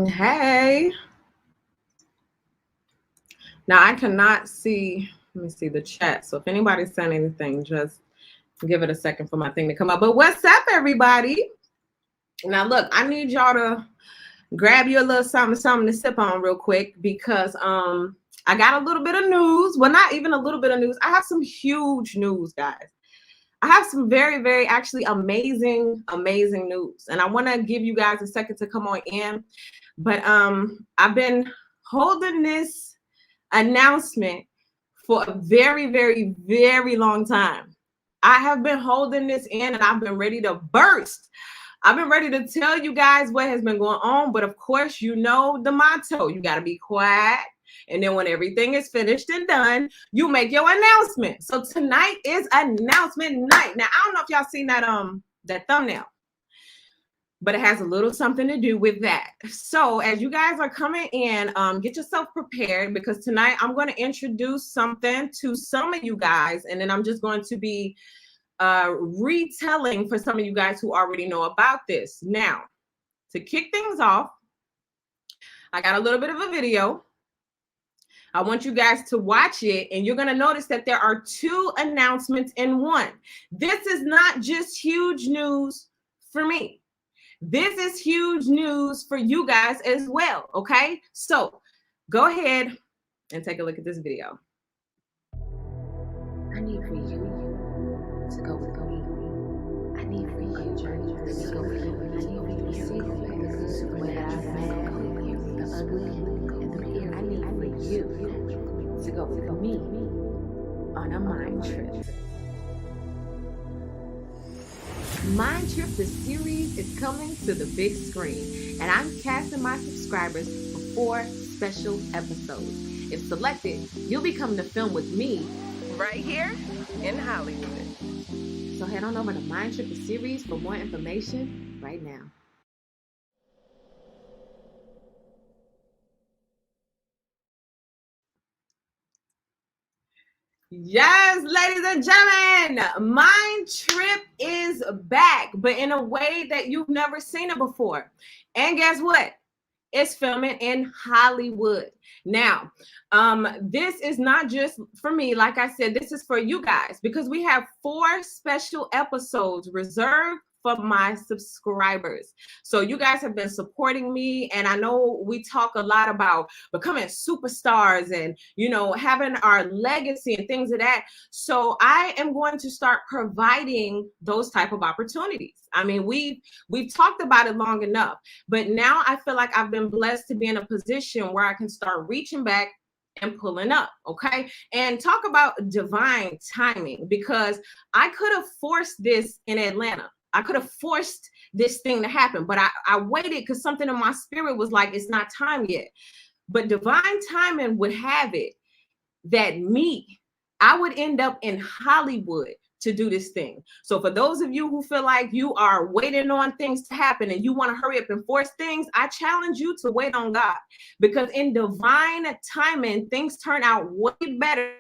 Hey. Now I cannot see, let me see the chat. So if anybody's saying anything, just give it a second for my thing to come up. But what's up, everybody? Now look, I need y'all to grab you a little something to sip on real quick because I got a little bit of news. Well, not even a little bit of news. I have some huge news, guys. I have some very, very actually amazing news. And I want to give you guys a second to come on in. But I've been holding this announcement for a very, very, very long time. I have been holding this in and I've been ready to burst. I've been ready to tell you guys what has been going on. But of course, you know the motto, you got to be quiet. And then when everything is finished and done, you make your announcement. So tonight is announcement night. Now, I don't know if y'all seen that thumbnail, but it has a little something to do with that. So as you guys are coming in, get yourself prepared because tonight I'm going to introduce something to some of you guys, and then I'm just going to be retelling for some of you guys who already know about this. Now, to kick things off, I got a little bit of a video. I want you guys to watch it, and you're going to notice that there are two announcements in one. This is not just huge news for me. This is huge news for you guys as well, okay? So go ahead and take a look at this video. I need for you to go with me. I need for you to go with me. I need for you to see the good, the bad, the ugly, and the pure. I need for you to go with me on a mind trip. Mind Trip, the series, is coming to the big screen, and I'm casting my subscribers for 4 special episodes. If selected, you'll be coming to film with me right here in Hollywood. So head on over to Mind Trip, the series, for more information right now. Yes, ladies and gentlemen, Mind Trip is back, but in a way that you've never seen it before. And guess what? It's filming in Hollywood. Now, this is not just for me. Like I said, this is for you guys because we have 4 special episodes reserved for my subscribers. So you guys have been supporting me, and I know we talk a lot about becoming superstars and, you know, having our legacy and things of that. So I am going to start providing those type of opportunities. I mean, we've talked about it long enough, but now I feel like I've been blessed to be in a position where I can start reaching back and pulling up, okay? And talk about divine timing, because I could have forced this in Atlanta. I could have forced this thing to happen, but I waited because something in my spirit was like, it's not time yet. But divine timing would have it that I would end up in Hollywood to do this thing. So for those of you who feel like you are waiting on things to happen and you want to hurry up and force things, I challenge you to wait on God, because in divine timing, things turn out way better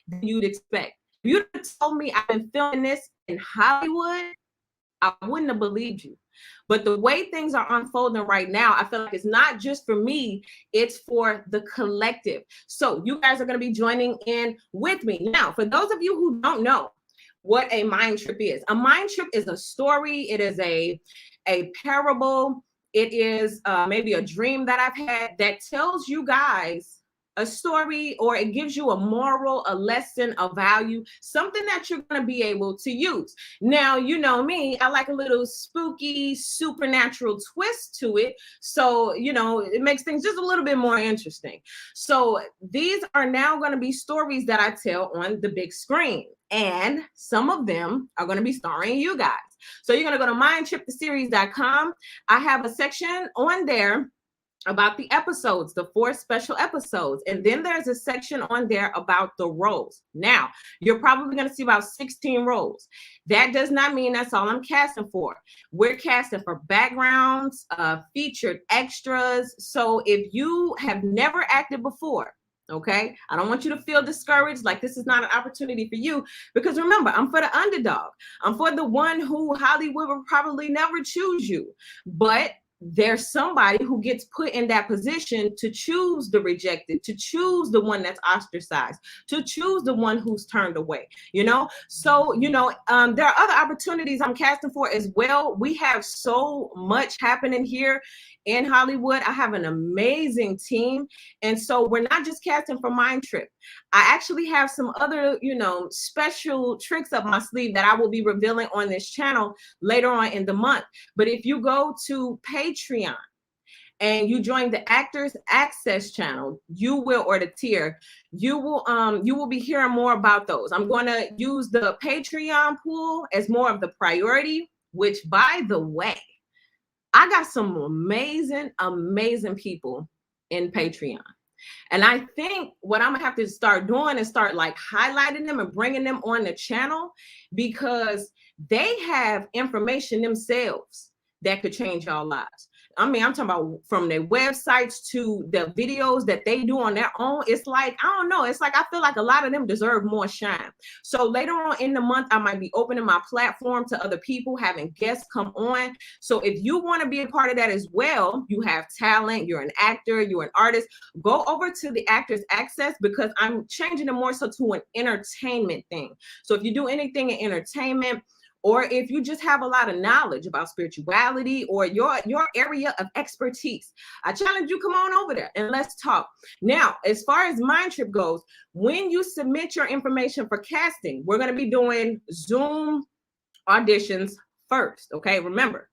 than you'd expect. If you'd have told me I've been filming this in Hollywood, I wouldn't have believed you. But the way things are unfolding right now, I feel like it's not just for me, it's for the collective. So you guys are going to be joining in with me. Now, for those of you who don't know what a mind trip is, a mind trip is a story. It is a parable. It is maybe a dream that I've had that tells you guys a story, or it gives you a moral, a lesson, a value, something that you're going to be able to use. Now, you know me, I like a little spooky, supernatural twist to it. So, you know, it makes things just a little bit more interesting. So these are now going to be stories that I tell on the big screen, and some of them are going to be starring you guys. So you're going to go to mindtriptheseries.com. I have a section on there about the episodes, the 4 special episodes. And then there's a section on there about the roles. Now, you're probably going to see about 16 roles. That does not mean that's all I'm casting for. We're casting for backgrounds, featured extras. So if you have never acted before, okay, I don't want you to feel discouraged, like this is not an opportunity for you, because remember, I'm for the underdog. I'm for the one who Hollywood will probably never choose you. But there's somebody who gets put in that position to choose the rejected, to choose the one that's ostracized, to choose the one who's turned away, you know? So, you know, there are other opportunities I'm casting for as well. We have so much happening here in Hollywood. I have an amazing team. And so we're not just casting for Mind Trip. I actually have some other, you know, special tricks up my sleeve that I will be revealing on this channel later on in the month. But if you go to Patreon and you join the Actors Access channel, you will, or the tier, you will be hearing more about those. I'm going to use the Patreon pool as more of the priority, which, by the way, I got some amazing people in Patreon. And I think what I'm gonna have to start doing is start like highlighting them and bringing them on the channel, because they have information themselves that could change y'all lives. I mean, I'm talking about from their websites to the videos that they do on their own. It's like, I don't know. It's like, I feel like a lot of them deserve more shine. So later on in the month, I might be opening my platform to other people, having guests come on. So if you want to be a part of that as well, you have talent, you're an actor, you're an artist, go over to the Actors Access, because I'm changing it more so to an entertainment thing. So if you do anything in entertainment, or if you just have a lot of knowledge about spirituality or your area of expertise, I challenge you, come on over there and let's talk. Now, as far as Mind Trip goes, when you submit your information for casting, we're going to be doing Zoom auditions first. Okay, remember,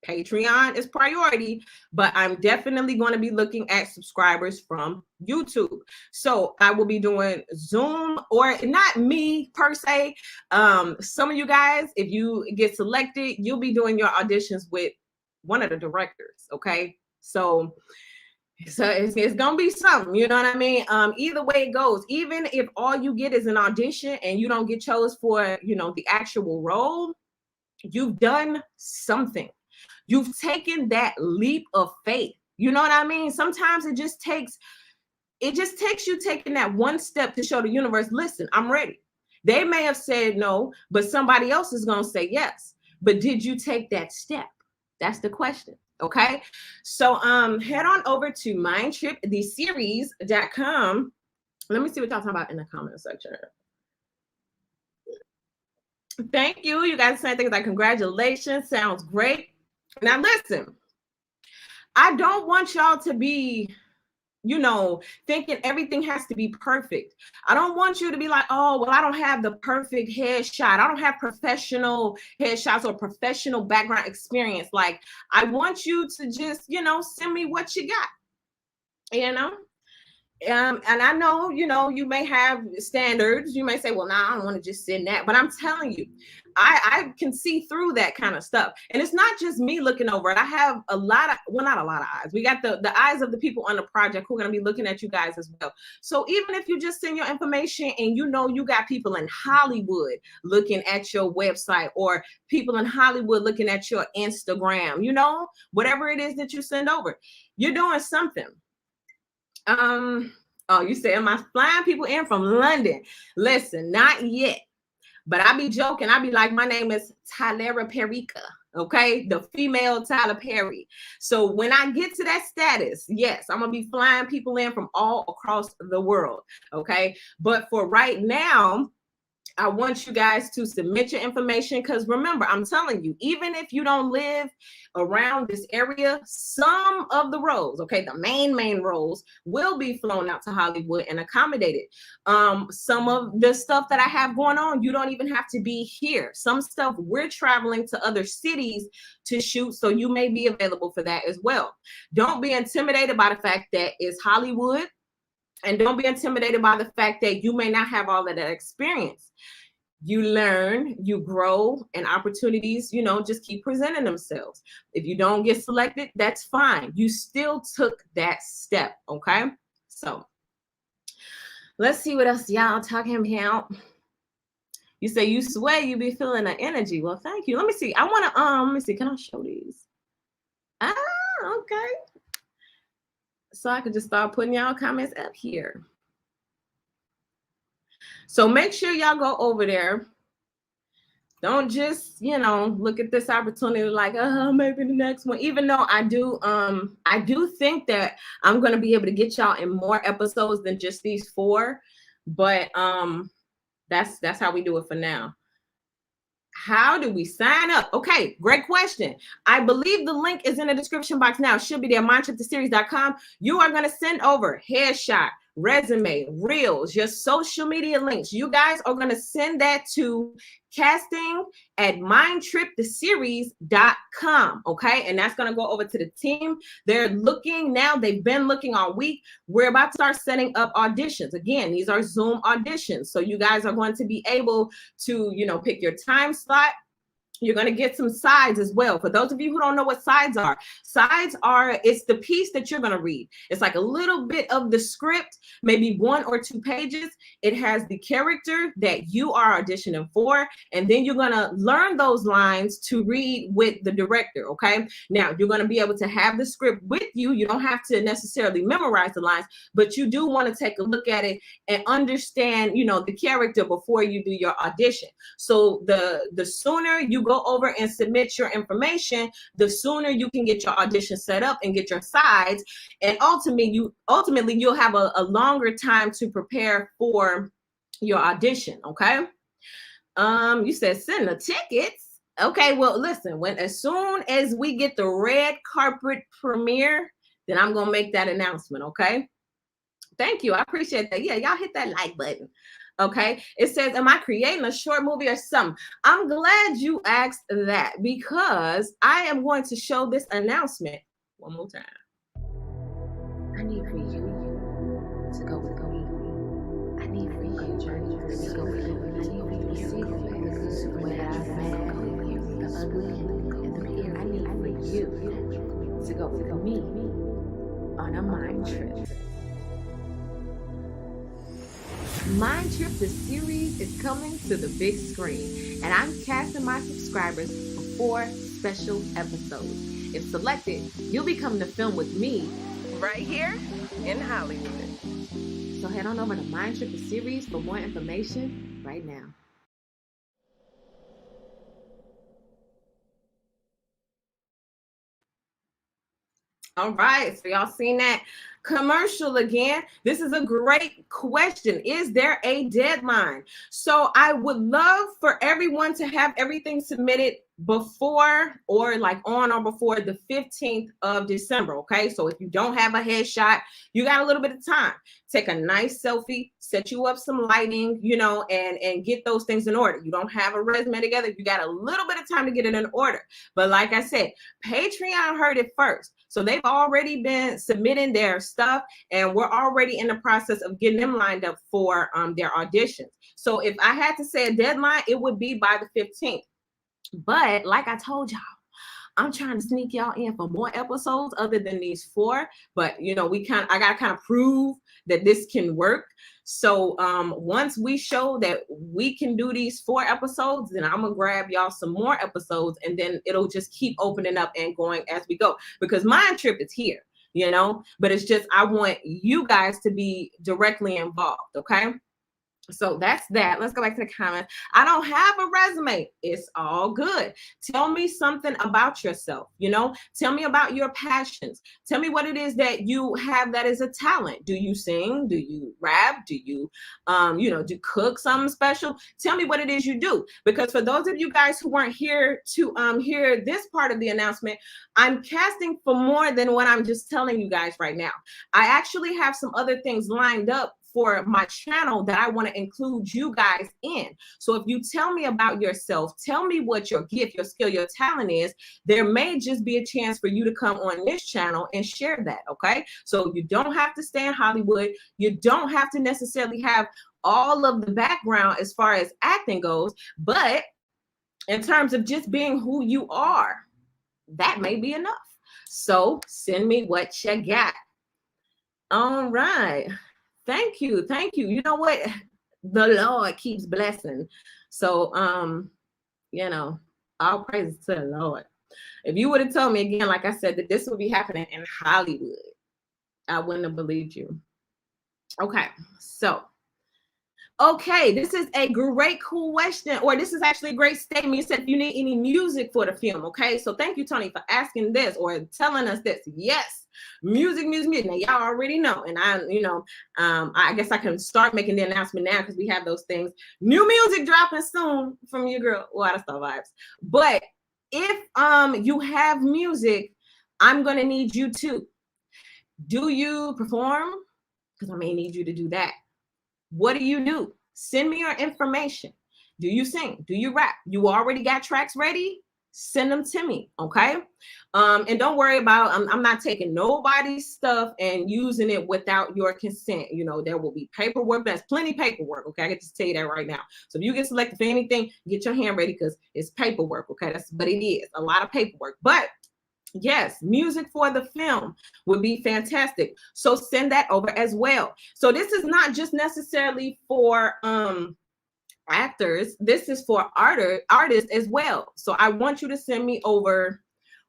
Patreon is priority, but I'm definitely going to be looking at subscribers from YouTube. So I will be doing Zoom, or not me per se. Some of you guys, if you get selected, you'll be doing your auditions with one of the directors. Okay, so it's gonna be something, you know what I mean? Either way it goes, even if all you get is an audition and you don't get chose for, you know, the actual role, you've done something. You've taken that leap of faith. You know what I mean? Sometimes it just takes you taking that one step to show the universe, listen, I'm ready. They may have said no, but somebody else is going to say yes. But did you take that step? That's the question. Okay. So head on over to mindtriptheseries.com. Let me see what y'all talking about in the comment section. Thank you. You guys saying things like congratulations. Sounds great. Now, listen, I don't want y'all to be, you know, thinking everything has to be perfect. I don't want you to be like, oh, well, I don't have the perfect headshot. I don't have professional headshots or professional background experience. Like, I want you to just, you know, send me what you got, you know? And I know, you know, you may have standards. You may say, well, nah, I don't want to just send that. But I'm telling you, I can see through that kind of stuff. And it's not just me looking over it. I have a lot of, well, not a lot of eyes. We got the eyes of the people on the project who are going to be looking at you guys as well. So even if you just send your information and you know you got people in Hollywood looking at your website, or people in Hollywood looking at your Instagram, you know, whatever it is that you send over, you're doing something. Oh, you say, am I flying people in from London? Listen, not yet. But I be joking. I be like, my name is Tyler Perica. Okay, the female Tyler Perry. So when I get to that status, yes, I'm gonna be flying people in from all across the world. Okay, but for right now, I want you guys to submit your information, because remember, I'm telling you, even if you don't live around this area, some of the roles, okay, the main roles will be flown out to Hollywood and accommodated. Some of the stuff that I have going on, you don't even have to be here. Some stuff we're traveling to other cities to shoot, so you may be available for that as well. Don't be intimidated by the fact that it's Hollywood. And don't be intimidated by the fact that you may not have all of that experience. You learn, you grow, and opportunities, you know, just keep presenting themselves. If you don't get selected, that's fine. You still took that step, okay? So let's see what else y'all talking about. You say you swear you be feeling the energy. Well, thank you. Let me see. I want to, let me see. Can I show these? Ah, okay. So I could just start putting y'all comments up here. So make sure y'all go over there Don't just, look at this opportunity like, maybe the next one. Even though I do think that I'm gonna be able to get y'all in more episodes than just these 4. But that's how we do it for now. How do we sign up? Okay, great question. I believe the link is in the description box now. It should be there, mindtriptheseries.com. You are going to send over headshot, resume, reels, your social media links. You guys are going to send that to casting@mindtriptheseries.com. Okay, and that's going to go over to the team. They're looking now. They've been looking all week. We're about to start setting up auditions. Again, these are Zoom auditions. So you guys are going to be able to, pick your time slot. You're going to get some sides as well. For those of you who don't know what sides are, it's the piece that you're going to read. It's like a little bit of the script, maybe 1 or 2 pages. It has the character that you are auditioning for, and then you're going to learn those lines to read with the director, okay? Now, you're going to be able to have the script with you. You don't have to necessarily memorize the lines, but you do want to take a look at it and understand, the character before you do your audition. So the sooner you go over and submit your information, the sooner you can get your audition set up and get your sides, and ultimately you'll have a longer time to prepare for your audition. Okay. You said send the tickets. Okay, well, listen, as soon as we get the red carpet premiere, then I'm gonna make that announcement. Okay, thank you, I appreciate that. Yeah, y'all hit that like button. Okay, it says, am I creating a short movie or something? I'm glad you asked that, because I am going to show this announcement one more time. I need for you to go with me. I need for you to journey with me. Go with me. I need for you to see the good, the bad, the ugly, and the pure. I need for you to go with me on a mind trip. Mind Trip, the series, is coming to the big screen, and I'm casting my subscribers for 4 special episodes. If selected, you'll be coming to film with me right here in Hollywood. So head on over to Mind Trip, the series, for more information right now. All right, so y'all seen that commercial again? This is a great question. Is there a deadline? So I would love for everyone to have everything submitted before, or like on or before the 15th of December. Okay, so if you don't have a headshot, you got a little bit of time. Take a nice selfie, set you up some lighting, and get those things in order. You don't have a resume together, you got a little bit of time to get it in order. But like I said, Patreon heard it first. So they've already been submitting their stuff, and we're already in the process of getting them lined up for their auditions. So if I had to say a deadline, it would be by the 15th. But like I told y'all, I'm trying to sneak y'all in for more episodes other than these 4. But I gotta kind of prove that this can work. So once we show that we can do these 4 episodes, then I'm gonna grab y'all some more episodes, and then it'll just keep opening up and going as we go, because Mind Trip is here, but it's just, I want you guys to be directly involved. Okay. So that's that. Let's go back to the comments. I don't have a resume. It's all good. Tell me something about yourself. Tell me about your passions. Tell me what it is that you have that is a talent. Do you sing? Do you rap? Do you, do cook something special? Tell me what it is you do. Because for those of you guys who weren't here to hear this part of the announcement, I'm casting for more than what I'm just telling you guys right now. I actually have some other things lined up for my channel that I want to include you guys in. So if you tell me about yourself, tell me what your gift, your skill, your talent is, there may just be a chance for you to come on this channel and share that. Okay. So you don't have to stay in Hollywood. You don't have to necessarily have all of the background as far as acting goes, but in terms of just being who you are, that may be enough. So send me what you got. All right. Thank you. Thank you. You know what? The Lord keeps blessing. So, all praise to the Lord. If you would have told me again, like I said, that this would be happening in Hollywood, I wouldn't have believed you. Okay. So Okay, this is a great question, or this is actually a great statement. You said if you need any music for the film. Okay, so thank you, Tony, for asking this or telling us this. Yes, music. Now y'all already know, and I guess I can start making the announcement now because we have those things. New music dropping soon from your girl, Water Star Vibes. But if you have music, I'm gonna need you to. Do you perform? Because I may need you to do that. What do you do? Send me your information. Do you sing? Do you rap? You already got tracks ready? Send them to me, okay? And don't worry about, I'm not taking nobody's stuff and using it without your consent. You know, there will be paperwork. There's plenty of paperwork, okay? I get to tell you that right now. So if you get selected for anything, get your hand ready because it's paperwork, okay? But it is a lot of paperwork. But yes, music for the film would be fantastic. So send that over as well. So this is not just necessarily for actors. This is for artists as well. So I want you to send me over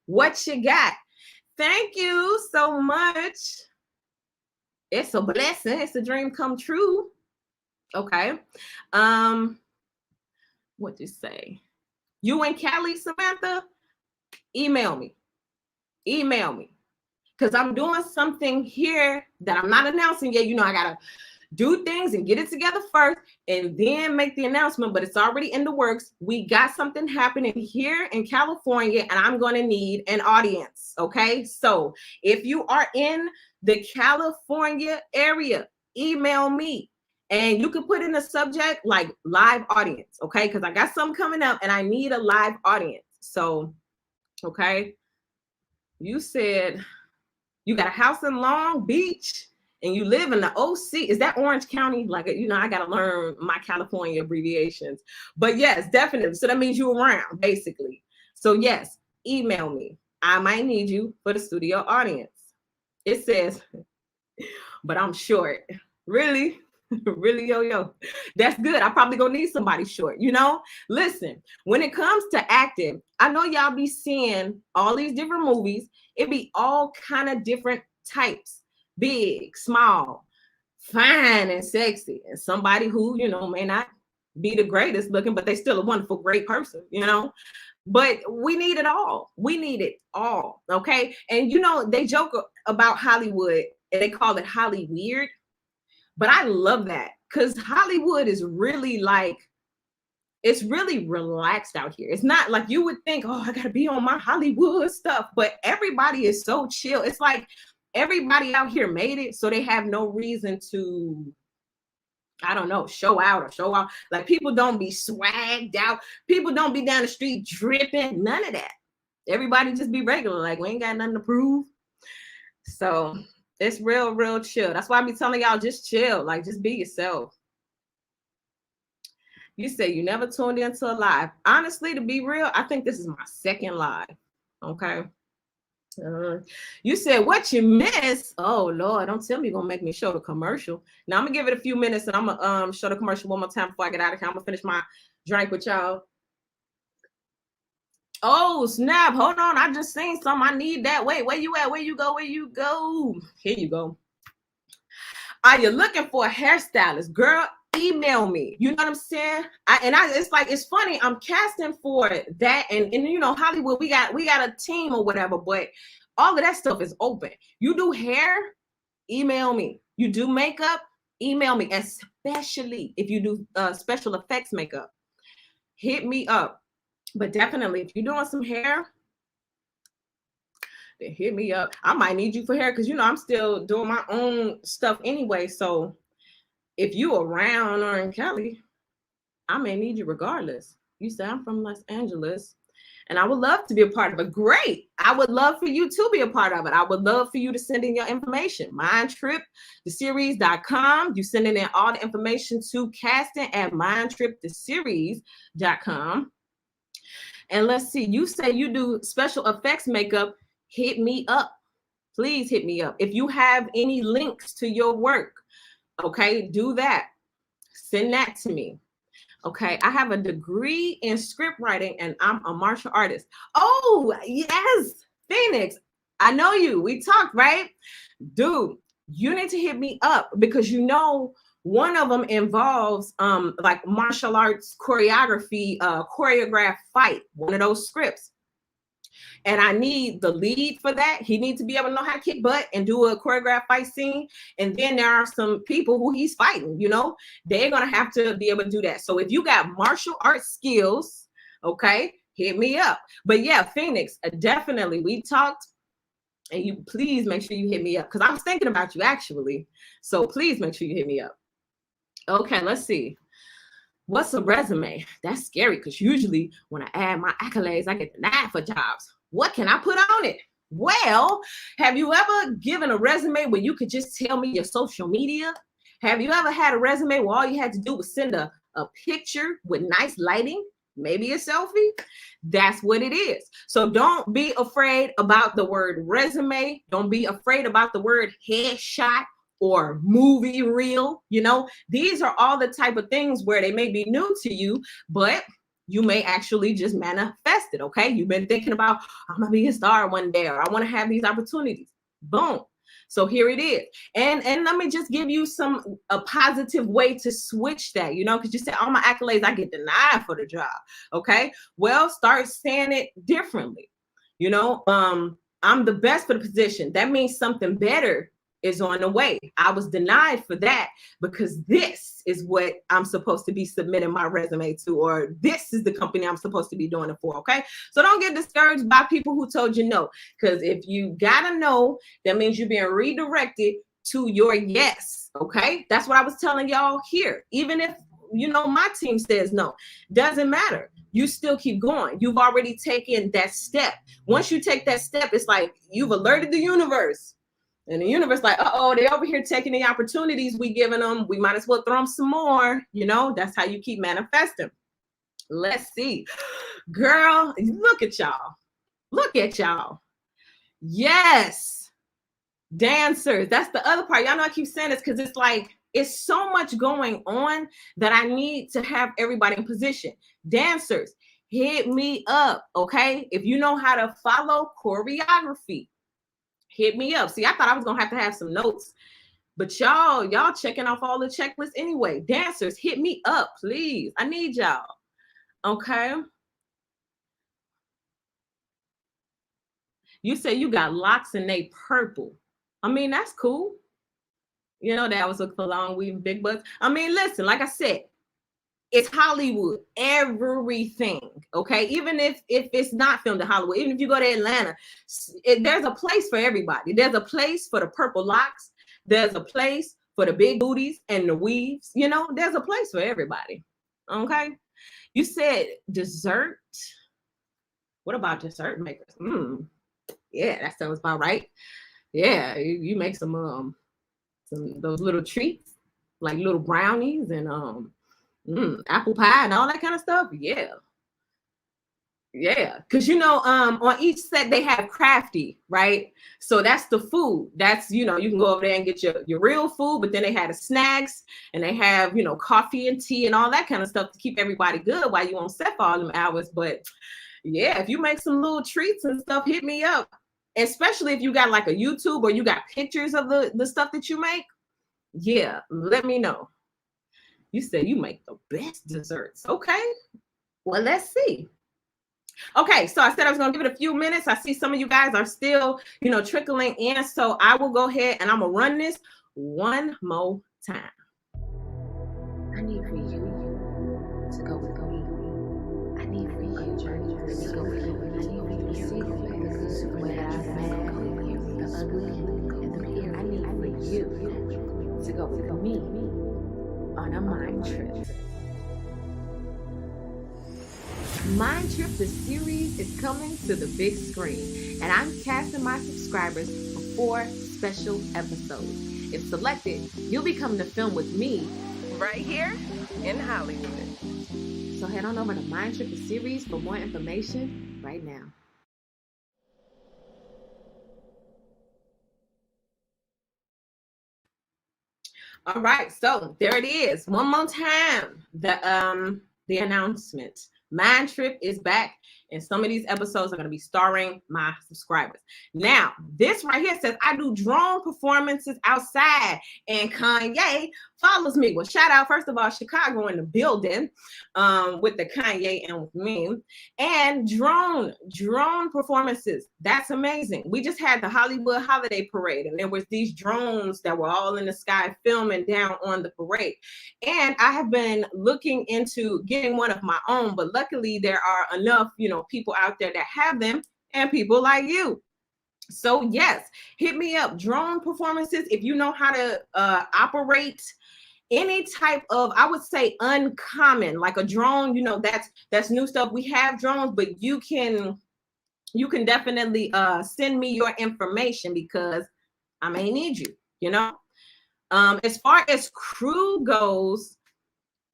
what you got. Thank you so much. It's a blessing. It's a dream come true. Okay. What do you say? You and Callie, Samantha, email me. Email me because I'm doing something here that I'm not announcing yet. You know, I gotta do things and get it together first and then make the announcement, but it's already in the works. We got something happening here in California and I'm going to need an audience. Okay, so if you are in the California area, email me and you can put in the subject like live audience. Okay, because I got something coming up and I need a live audience. So okay, you said you got a house in Long Beach and you live in the OC. Is that Orange County? Like, you know, I got to learn my California abbreviations. But yes, definitely. So that means you're around, basically. So yes, email me. I might need you for the studio audience. It says, but I'm short. Really? Really, yo. That's good. I probably gonna need somebody short, you know? Listen, when it comes to acting, I know y'all be seeing all these different movies. It be all kind of different types, big, small, fine and sexy, and somebody who, you know, may not be the greatest looking, but they still a wonderful, great person, you know? But we need it all. We need it all, okay? And, you know, they joke about Hollywood and they call it Holly weird. But I love that because Hollywood is really like, it's really relaxed out here. It's not like you would think, oh, I got to be on my Hollywood stuff. But everybody is so chill. It's like everybody out here made it. So they have no reason to, I don't know, show out. Like people don't be swagged out. People don't be down the street dripping. None of that. Everybody just be regular. Like we ain't got nothing to prove. So it's real chill. That's why I be telling y'all just chill. Like just be yourself. You say you never tuned into a live. Honestly, to be real, I think this is my second live. Okay. You said what you miss. Oh Lord, don't tell me you're gonna make me show the commercial. Now I'm gonna give it a few minutes and I'm gonna show the commercial one more time before I get out of here. I'm gonna finish my drink with y'all. Oh snap, hold on. I just seen something. I need that. Wait, where you at? Where you go? Here you go. Are you looking for a hairstylist? Girl, email me. You know what I'm saying? It's like, it's funny. I'm casting for that. And you know, Hollywood, we got a team or whatever, but all of that stuff is open. You do hair, email me. You do makeup, email me. Especially if you do special effects makeup, hit me up. But definitely, if you're doing some hair, then hit me up. I might need you for hair because, you know, I'm still doing my own stuff anyway. So if you around or in Cali, I may need you regardless. You say I'm from Los Angeles and I would love to be a part of it. Great. I would love for you to be a part of it. I would love for you to send in your information. mindtriptheseries.com. You sending in all the information to casting at mindtriptheseries.com. And let's see, you say you do special effects makeup, hit me up. Please hit me up. If you have any links to your work, okay, do that. Send that to me. Okay, I have a degree in script writing and I'm a martial artist. Oh, yes, Phoenix. I know you. We talked, right? Dude, you need to hit me up because, you know, One of them involves like martial arts choreography, choreographed fight, one of those scripts. And I need the lead for that. He needs to be able to know how to kick butt and do a choreographed fight scene. And then there are some people who he's fighting, you know, they're going to have to be able to do that. So if you got martial arts skills, okay, hit me up. But yeah, Phoenix, definitely. We talked, and you please make sure you hit me up because I was thinking about you actually. So please make sure you hit me up. Okay, let's see. What's a resume? That's scary because usually when I add my accolades, I get denied for jobs. What can I put on it? Well, have you ever given a resume where you could just tell me your social media? Have you ever had a resume where all you had to do was send a picture with nice lighting? Maybe a selfie? That's what it is. So don't be afraid about the word resume. Don't be afraid about the word headshot or movie reel. You know, these are all the type of things where they may be new to you, but you may actually just manifest it. Okay. You've been thinking about, I'm gonna be a star one day, or I want to have these opportunities. Boom. So here it is. And let me just give you a positive way to switch that, you know, because you said all my accolades, I get denied for the job. Okay. Well, start saying it differently. You know, I'm the best for the position. That means something better is on the way. I was denied for that because this is what I'm supposed to be submitting my resume to, or this is the company I'm supposed to be doing it for. Okay. So don't get discouraged by people who told you no, because if you gotta know, that means you're being redirected to your yes. Okay. That's what I was telling y'all here. Even if, you know, my team says no, doesn't matter. You still keep going. You've already taken that step. Once you take that step, it's like you've alerted the universe. And the universe like, uh-oh, they over here taking the opportunities we giving them. We might as well throw them some more. You know, that's how you keep manifesting. Let's see. Girl, look at y'all. Look at y'all. Yes. Dancers. That's the other part. Y'all know I keep saying this because it's like, it's so much going on that I need to have everybody in position. Dancers, hit me up, okay? If you know how to follow choreography, hit me up. See, I thought I was gonna have some notes, but y'all checking off all the checklists anyway. Dancers, hit me up, please. I need y'all. Okay. You say you got locks and they purple. I mean, that's cool. You know, that was a long weave, big butts. I mean, listen, like I said, it's Hollywood, everything, okay? Even if it's not filmed in Hollywood, even if you go to Atlanta, there's a place for everybody. There's a place for the purple locks. There's a place for the big booties and the weaves. You know, there's a place for everybody, okay? You said dessert. What about dessert makers? Yeah, that sounds about right. Yeah, you make some those little treats, like little brownies and apple pie and all that kind of stuff. Yeah, because you know, on each set they have crafty, right? So that's the food. That's, you know, you can go over there and get your real food, but then they have the snacks and they have, you know, coffee and tea and all that kind of stuff to keep everybody good while you on set for all them hours. But yeah, if you make some little treats and stuff, hit me up. Especially if you got like a YouTube or you got pictures of the stuff that you make. Yeah, let me know. You said you make the best desserts. Okay, well, let's see. Okay, so I said I was going to give it a few minutes. I see some of you guys are still, you know, trickling in. So I will go ahead and I'm going to run this one more time. I need for you to go with me. I need for you to go with me. I need for you to see the good, where I've been, the ugly, and the pure. I need for you to go with me on a mind trip. Mind Trip, the series, is coming to the big screen, and I'm casting my subscribers for 4 special episodes. If selected, you'll be coming to film with me Right here in Hollywood. So head on over to Mind Trip, the series, for more information right now. All right, so there it is. One more time, the announcement. Mind Trip is back, and some of these episodes are going to be starring my subscribers. Now, this right here says I do drone performances outside, and Kanye follows me. Well, shout out, first of all, Chicago in the building with the Kanye and with me. And drone performances. That's amazing. We just had the Hollywood Holiday Parade, and there was these drones that were all in the sky filming down on the parade. And I have been looking into getting one of my own, but luckily there are enough, people out there that have them, and people like you. So yes, hit me up. Drone performances. If you know how to operate any type of, I would say, uncommon, like a drone, that's new stuff. We have drones, but you can definitely send me your information because I may need you. As far as crew goes,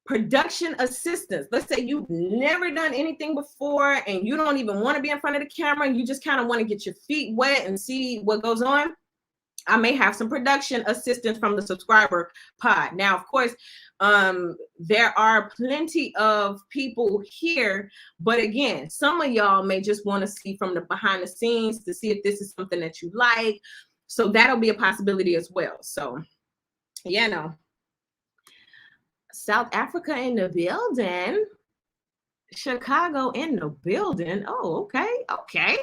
production assistants. Let's say you've never done anything before and you don't even want to be in front of the camera and you just kind of want to get your feet wet and see what goes on. I may have some production assistance from the subscriber pod. Now, of course, there are plenty of people here, but again, some of y'all may just want to see from the behind the scenes to see if this is something that you like. So that'll be a possibility as well. So, South Africa in the building. Chicago in the building. Oh, okay.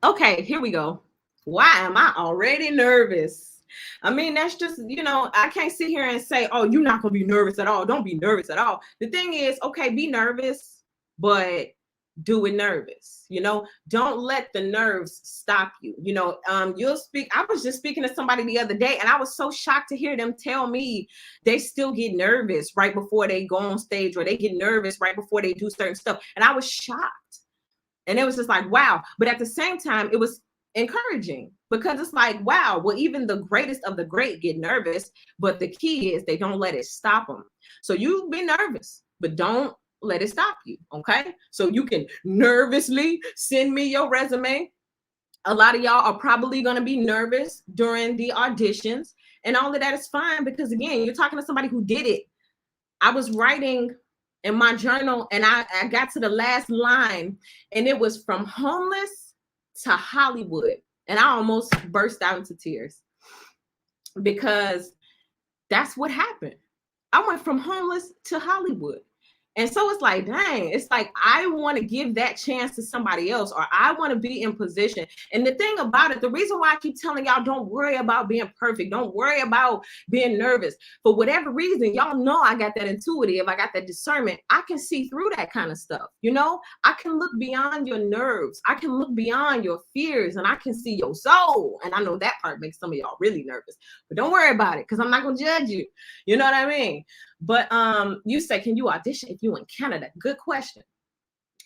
Okay, here we go. Why am I already nervous? I mean, that's just, I can't sit here and say, oh, you're not going to be nervous at all. Don't be nervous at all. The thing is, okay, be nervous, but do it nervous. Don't let the nerves stop you. You'll speak. I was just speaking to somebody the other day and I was so shocked to hear them tell me they still get nervous right before they go on stage, or they get nervous right before they do certain stuff. And I was shocked. And it was just like, wow. But at the same time, it was encouraging because it's like, wow, well, even the greatest of the great get nervous, but the key is they don't let it stop them. So you be nervous, but don't let it stop you. Okay. So you can nervously send me your resume. A lot of y'all are probably going to be nervous during the auditions, and all of that is fine because again, you're talking to somebody who did it. I was writing in my journal and I got to the last line and it was from homeless to Hollywood. And I almost burst out into tears because that's what happened. I went from homeless to Hollywood. And so it's like, dang, it's like, I want to give that chance to somebody else, or I want to be in position. And the thing about it, the reason why I keep telling y'all, don't worry about being perfect. Don't worry about being nervous. For whatever reason, y'all know I got that intuitive. I got that discernment. I can see through that kind of stuff. I can look beyond your nerves. I can look beyond your fears, and I can see your soul. And I know that part makes some of y'all really nervous, but don't worry about it because I'm not going to judge you. You know what I mean? But you say, can you audition if you're in Canada? Good question.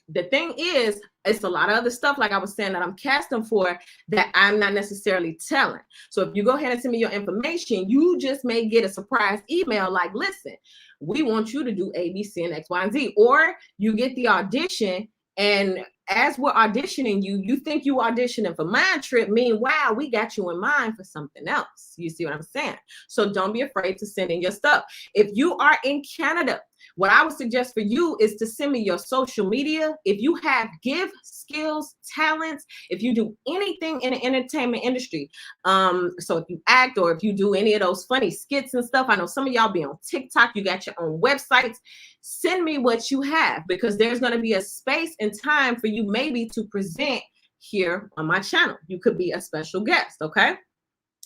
The thing is, it's a lot of other stuff, like I was saying, that I'm casting for that I'm not necessarily telling. So if you go ahead and send me your information, you just may get a surprise email like, listen, we want you to do A, B, C, and X, Y, and Z. Or you get the audition, and as we're auditioning you, you think you auditioning for Mind Trip. Meanwhile, we got you in mind for something else. You see what I'm saying? So don't be afraid to send in your stuff. If you are in Canada, what I would suggest for you is to send me your social media. If you have gifts, skills, talents, if you do anything in the entertainment industry, so if you act or if you do any of those funny skits and stuff, I know some of y'all be on TikTok, you got your own websites, send me what you have, because there's going to be a space and time for you maybe to present here on my channel. You could be a special guest, okay?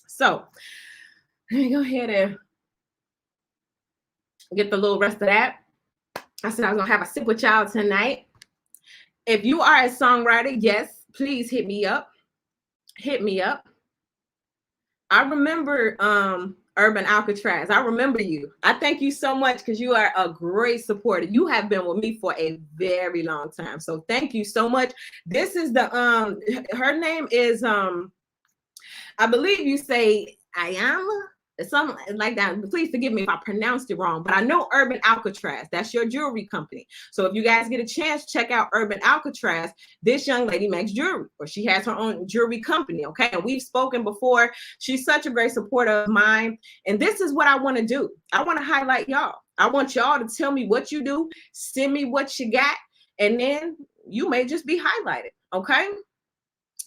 So let me go ahead and get the little rest of that. I said I was gonna have a sip with y'all tonight. If you are a songwriter, yes, please hit me up. Hit me up. I remember Urban Alcatraz. I remember you. I thank you so much because you are a great supporter. You have been with me for a very long time. So thank you so much. This is the her name is I believe you say Ayama. Something like that. Please forgive me if I pronounced it wrong, but I know Urban Alcatraz. That's your jewelry company. So if you guys get a chance, check out Urban Alcatraz. This young lady makes jewelry, or she has her own jewelry company. Okay, and we've spoken before. She's such a great supporter of mine, and this is what I want to do. I want to highlight y'all. I want y'all to tell me what you do, send me what you got, and then you may just be highlighted. Okay.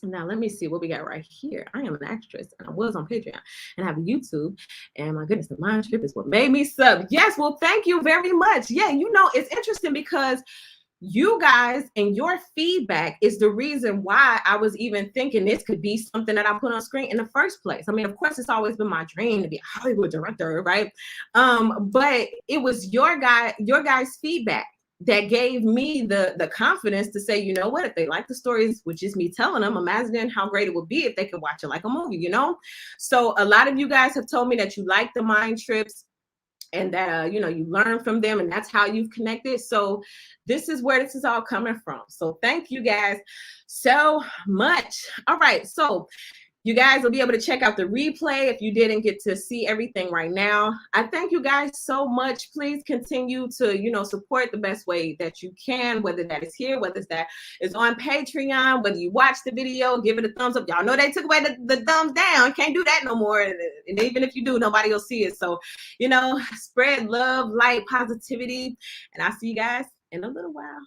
Now, let me see what we got right here. I am an actress and I was on Patreon and I have a YouTube. And my goodness, the mind trip is what made me sub. Yes, well, thank you very much. Yeah, you know, it's interesting because you guys and your feedback is the reason why I was even thinking this could be something that I put on screen in the first place. I mean, of course, it's always been my dream to be a Hollywood director, right? But it was your guys' feedback that gave me the confidence to say, you know what, if they like the stories, which is me telling them, imagining how great it would be if they could watch it like a movie, you know? So a lot of you guys have told me that you like the mind trips and that you know, you learn from them and that's how you've connected. So this is where this is all coming from. So thank you guys so much. All right, so you guys will be able to check out the replay if you didn't get to see everything right now. I thank you guys so much. Please continue to, you know, support the best way that you can, whether that is here, whether that is on Patreon, whether you watch the video, give it a thumbs up. Y'all know they took away the thumbs down. Can't do that no more. And even if you do, nobody will see it. So, you know, spread love, light, positivity. And I'll see you guys in a little while.